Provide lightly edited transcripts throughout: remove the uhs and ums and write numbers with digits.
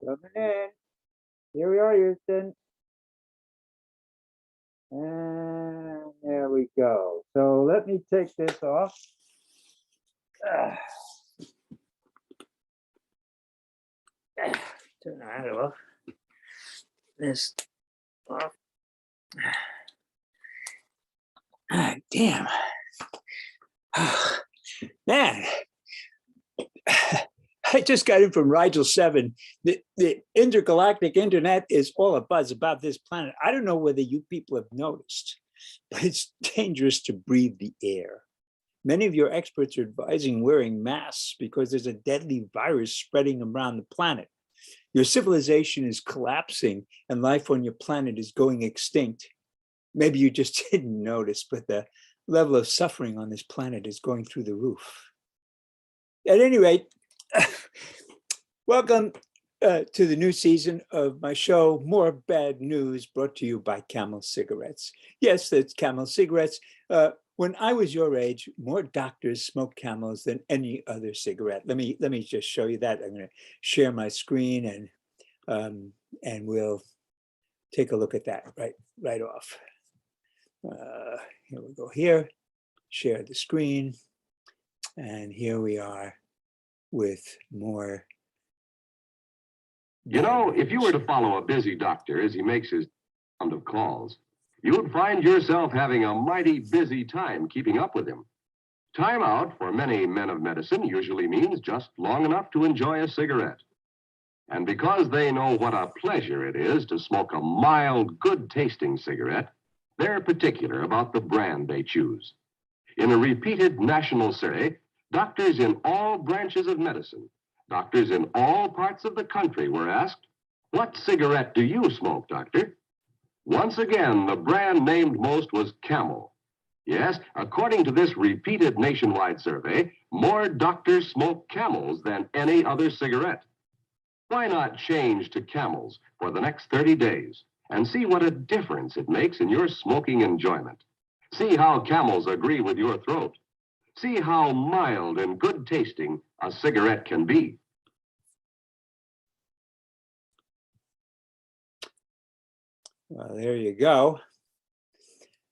Coming in. Here we are, Houston. And there we go. So let me take this off. Turn that off. This off. Damn. Man. I just got in from Rigel 7. The intergalactic internet is all abuzz about this planet. I don't know whether you people have noticed, but it's dangerous to breathe the air. Many of your experts are advising wearing masks because there's a deadly virus spreading around the planet. Your civilization is collapsing and life on your planet is going extinct. Maybe you just didn't notice, but the level of suffering on this planet is going through the roof. At any rate, welcome to the new season of my show, More Bad News, brought to you by Camel Cigarettes. Yes, that's Camel Cigarettes. When I was your age, more doctors smoked Camels than any other cigarette. Let me just show you that. I'm going to share my screen and we'll take a look at that right off. Here we go. Here, share the screen, and here we are with more. You know, if you were to follow a busy doctor as he makes his round of calls, you would find yourself having a mighty busy time keeping up with him. Time out for many men of medicine usually means just long enough to enjoy a cigarette. And because they know what a pleasure it is to smoke a mild, good-tasting cigarette, they're particular about the brand they choose. In a repeated national survey, doctors in all branches of medicine, doctors in all parts of the country were asked, "What cigarette do you smoke, doctor?" Once again, the brand named most was Camel. Yes, according to this repeated nationwide survey, more doctors smoke Camels than any other cigarette. Why not change to Camels for the next 30 days and see what a difference it makes in your smoking enjoyment? See how Camels agree with your throat. See how mild and good tasting a cigarette can be. Well, there you go.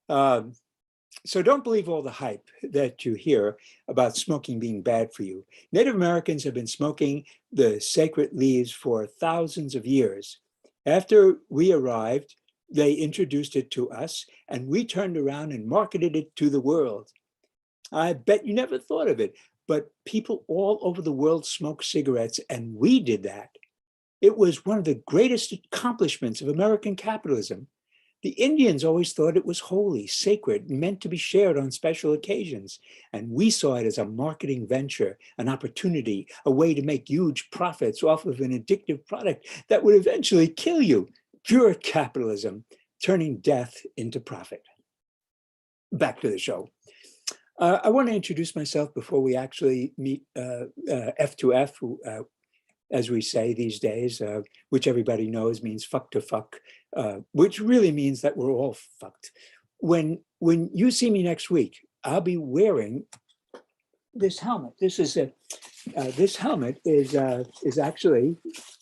So don't believe all the hype that you hear about smoking being bad for you. Native Americans have been smoking the sacred leaves for thousands of years. After we arrived, they introduced it to us, and we turned around and marketed it to the world. I bet you never thought of it, but people all over the world smoke cigarettes, and we did that. It was one of the greatest accomplishments of American capitalism. The Indians always thought it was holy, sacred, meant to be shared on special occasions. And we saw it as a marketing venture, an opportunity, a way to make huge profits off of an addictive product that would eventually kill you. Pure capitalism, turning death into profit. Back to the show. I want to introduce myself before we actually meet F2F, as we say these days, which everybody knows means fuck to fuck, which really means that we're all fucked. When you see me next week, I'll be wearing this helmet. This helmet is actually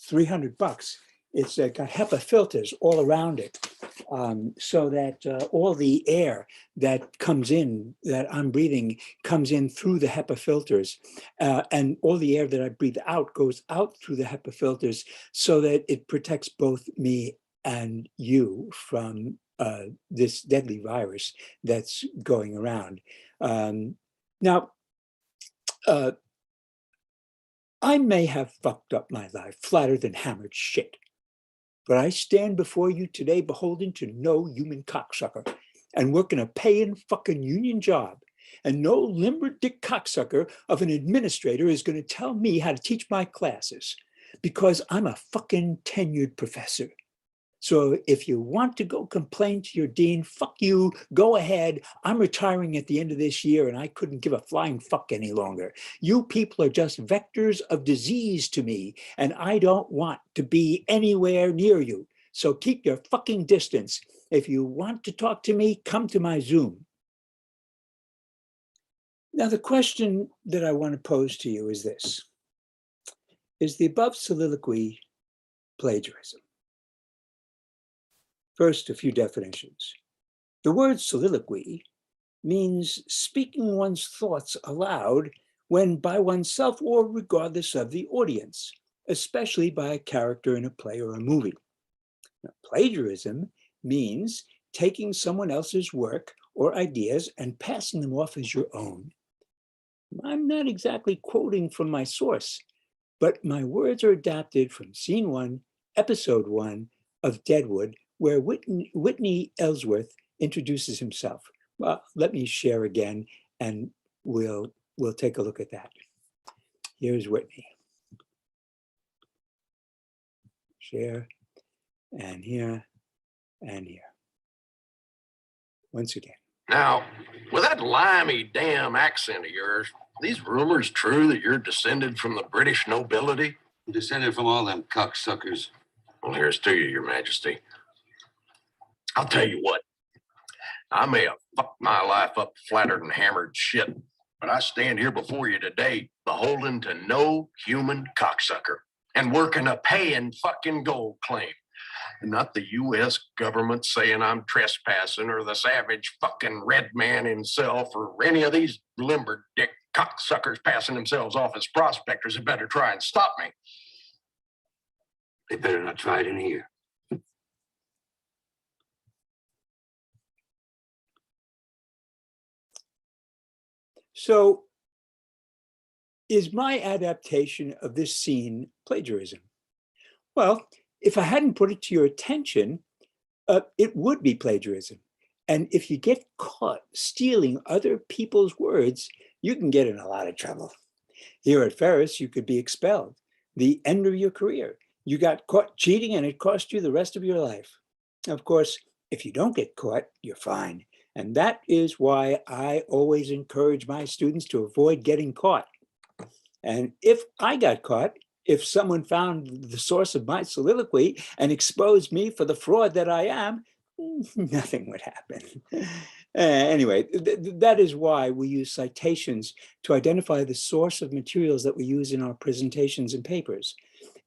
$300. It's got HEPA filters all around it, so that all the air that comes in, that I'm breathing, comes in through the HEPA filters. And all the air that I breathe out goes out through the HEPA filters so that it protects both me and you from this deadly virus that's going around. Now, I may have fucked up my life flatter than hammered shit, but I stand before you today beholden to no human cocksucker and working a paying fucking union job. And no limber dick cocksucker of an administrator is going to tell me how to teach my classes because I'm a fucking tenured professor. So if you want to go complain to your dean, fuck you, go ahead. I'm retiring at the end of this year and I couldn't give a flying fuck any longer. You people are just vectors of disease to me and I don't want to be anywhere near you. So keep your fucking distance. If you want to talk to me, come to my Zoom. Now, the question that I want to pose to you is this. Is the above soliloquy plagiarism. First, a few definitions. The word soliloquy means speaking one's thoughts aloud when by oneself or regardless of the audience, especially by a character in a play or a movie. Now, plagiarism means taking someone else's work or ideas and passing them off as your own. I'm not exactly quoting from my source, but my words are adapted from Scene 1, Episode 1 of Deadwood, where Whitney Ellsworth introduces himself. Well, let me share again, and we'll take a look at that. Here's Whitney. Share, and here, and here. Once again. Now, with that limey damn accent of yours, these rumors true that you're descended from the British nobility? I'm descended from all them cocksuckers. Well, here's to you, Your Majesty. I'll tell you what. I may have fucked my life up flattered and hammered shit, but I stand here before you today beholden to no human cocksucker and working a paying fucking gold claim. Not the U.S. government saying I'm trespassing or the savage fucking red man himself or any of these limber dick cocksuckers passing themselves off as prospectors who better try and stop me. They better not try it in here. So, is my adaptation of this scene plagiarism? Well, if I hadn't put it to your attention, it would be plagiarism. And if you get caught stealing other people's words, you can get in a lot of trouble. Here at Ferris, you could be expelled, the end of your career. You got caught cheating and it cost you the rest of your life. Of course, if you don't get caught, you're fine. And that is why I always encourage my students to avoid getting caught. And if I got caught, if someone found the source of my soliloquy and exposed me for the fraud that I am, nothing would happen. Anyway, that is why we use citations to identify the source of materials that we use in our presentations and papers.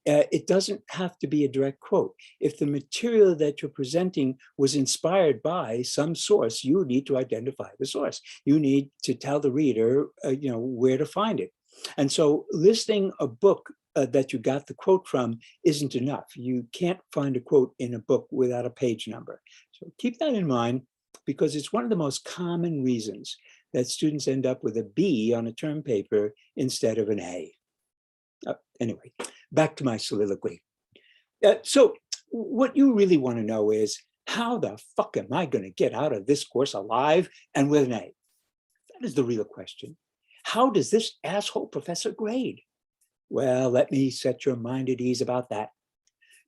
It doesn't have to be a direct quote. If the material that you're presenting was inspired by some source, you need to identify the source. You need to tell the reader, where to find it. And so listing a book that you got the quote from isn't enough. You can't find a quote in a book without a page number. So keep that in mind, because it's one of the most common reasons that students end up with a B on a term paper instead of an A. Anyway, back to my soliloquy. So what you really want to know is, how the fuck am I going to get out of this course alive and with an A? That is the real question. How does this asshole professor grade? Well, let me set your mind at ease about that.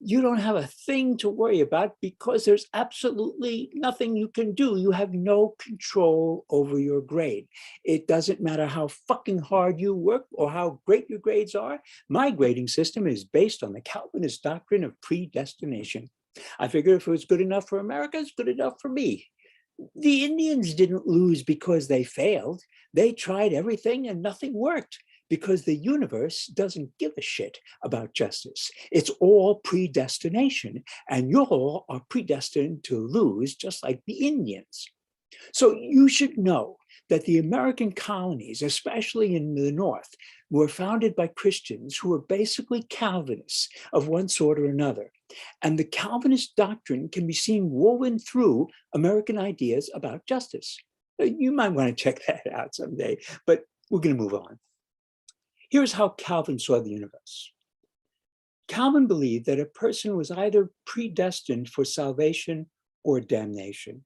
You don't have a thing to worry about because there's absolutely nothing you can do. You have no control over your grade. It doesn't matter how fucking hard you work or how great your grades are. My grading system is based on the Calvinist doctrine of predestination. I figure if it was good enough for America, it's good enough for me. The Indians didn't lose because they failed. They tried everything and nothing worked, because the universe doesn't give a shit about justice. It's all predestination, and you all are predestined to lose just like the Indians. So you should know that the American colonies, especially in the North, were founded by Christians who were basically Calvinists of one sort or another. And the Calvinist doctrine can be seen woven through American ideas about justice. You might want to check that out someday, but we're going to move on. Here's how Calvin saw the universe. Calvin believed that a person was either predestined for salvation or damnation.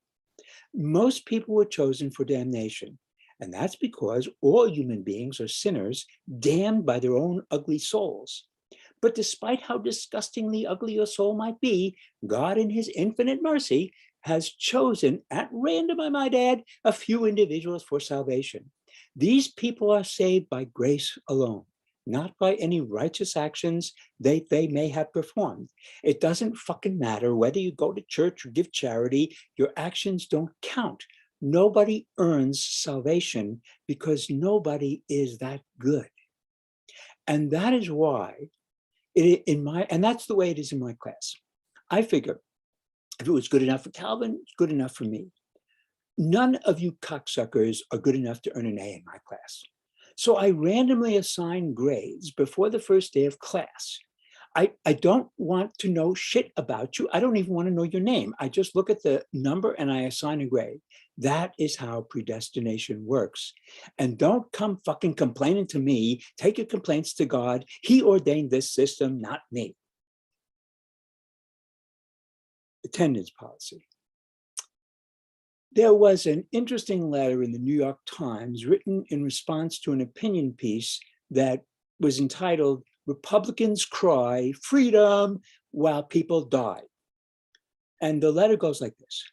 Most people were chosen for damnation, and that's because all human beings are sinners damned by their own ugly souls. But despite how disgustingly ugly your soul might be, God in his infinite mercy has chosen, at random I might add, a few individuals for salvation. These people are saved by grace alone, not by any righteous actions they may have performed. It doesn't fucking matter whether you go to church or give charity, your actions don't count. Nobody earns salvation because nobody is that good. And that is why And that's the way it is in my class. I figure if it was good enough for Calvin, it's good enough for me. None of you cocksuckers are good enough to earn an A in my class. So I randomly assign grades before the first day of class. I don't want to know shit about you. I don't even want to know your name. I just look at the number and I assign a grade. That is how predestination works. And don't come fucking complaining to me. Take your complaints to God. He ordained this system, not me. Attendance policy. There was an interesting letter in the New York Times written in response to an opinion piece that was entitled, "Republicans Cry Freedom While People Die." And the letter goes like this.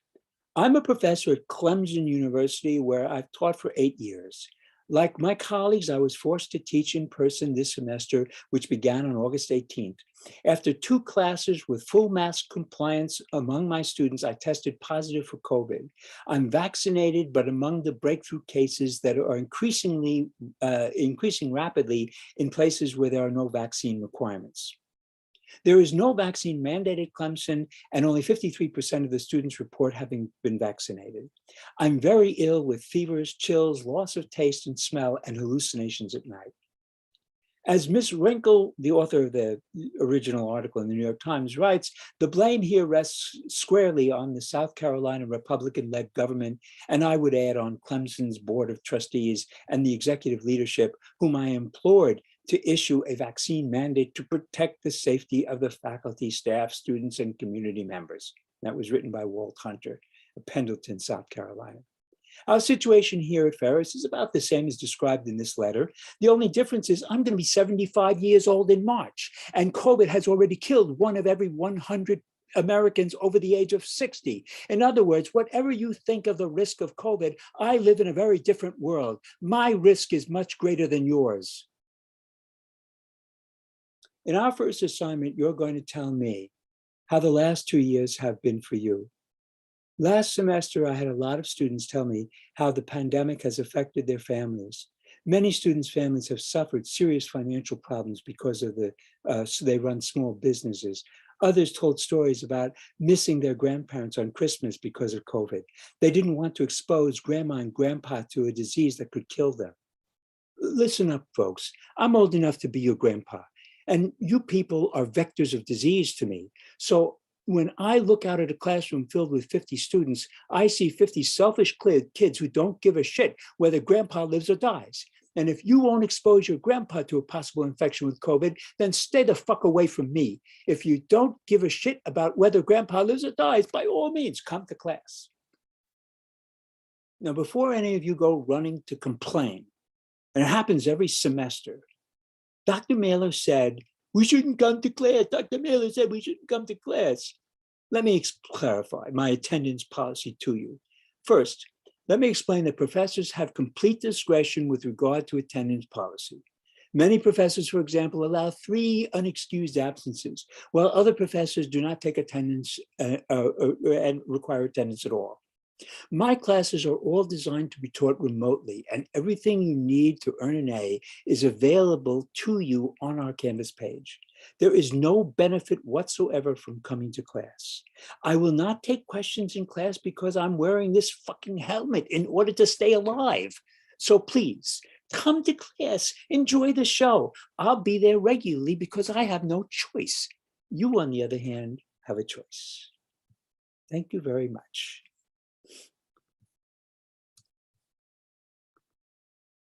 I'm a professor at Clemson University, where I've taught for 8 years. Like my colleagues, I was forced to teach in person this semester, which began on August 18th. After 2 classes with full mask compliance among my students, I tested positive for COVID. I'm vaccinated, but among the breakthrough cases that are increasing rapidly in places where there are no vaccine requirements. There is no vaccine mandate at Clemson, and only 53% of the students report having been vaccinated. I'm very ill with fevers, chills, loss of taste and smell, and hallucinations at night. As Ms. Wrinkle, the author of the original article in the New York Times, writes, the blame here rests squarely on the South Carolina Republican-led government, and I would add on Clemson's Board of Trustees and the executive leadership, whom I implored to issue a vaccine mandate to protect the safety of the faculty, staff, students, and community members. That was written by Walt Hunter of Pendleton, South Carolina. Our situation here at Ferris is about the same as described in this letter. The only difference is I'm going to be 75 years old in March, and COVID has already killed 1 of every 100 Americans over the age of 60. In other words, whatever you think of the risk of COVID, I live in a very different world. My risk is much greater than yours. In our first assignment, you're going to tell me how the last 2 years have been for you. Last semester, I had a lot of students tell me how the pandemic has affected their families. Many students' families have suffered serious financial problems because of so they run small businesses. Others told stories about missing their grandparents on Christmas because of COVID. They didn't want to expose grandma and grandpa to a disease that could kill them. Listen up, folks. I'm old enough to be your grandpa, and you people are vectors of disease to me. So when I look out at a classroom filled with 50 students, I see 50 selfish kids who don't give a shit whether grandpa lives or dies. And if you won't expose your grandpa to a possible infection with COVID, then stay the fuck away from me. If you don't give a shit about whether grandpa lives or dies, by all means, come to class. Now, before any of you go running to complain, and it happens every semester, Dr. Mehler said, we shouldn't come to class. Dr. Mehler said we shouldn't come to class. Let me clarify my attendance policy to you. First, let me explain that professors have complete discretion with regard to attendance policy. Many professors, for example, allow 3 unexcused absences, while other professors do not take attendance and require attendance at all. My classes are all designed to be taught remotely, and everything you need to earn an A is available to you on our Canvas page. There is no benefit whatsoever from coming to class. I will not take questions in class because I'm wearing this fucking helmet in order to stay alive. So please, come to class, enjoy the show. I'll be there regularly because I have no choice. You, on the other hand, have a choice. Thank you very much.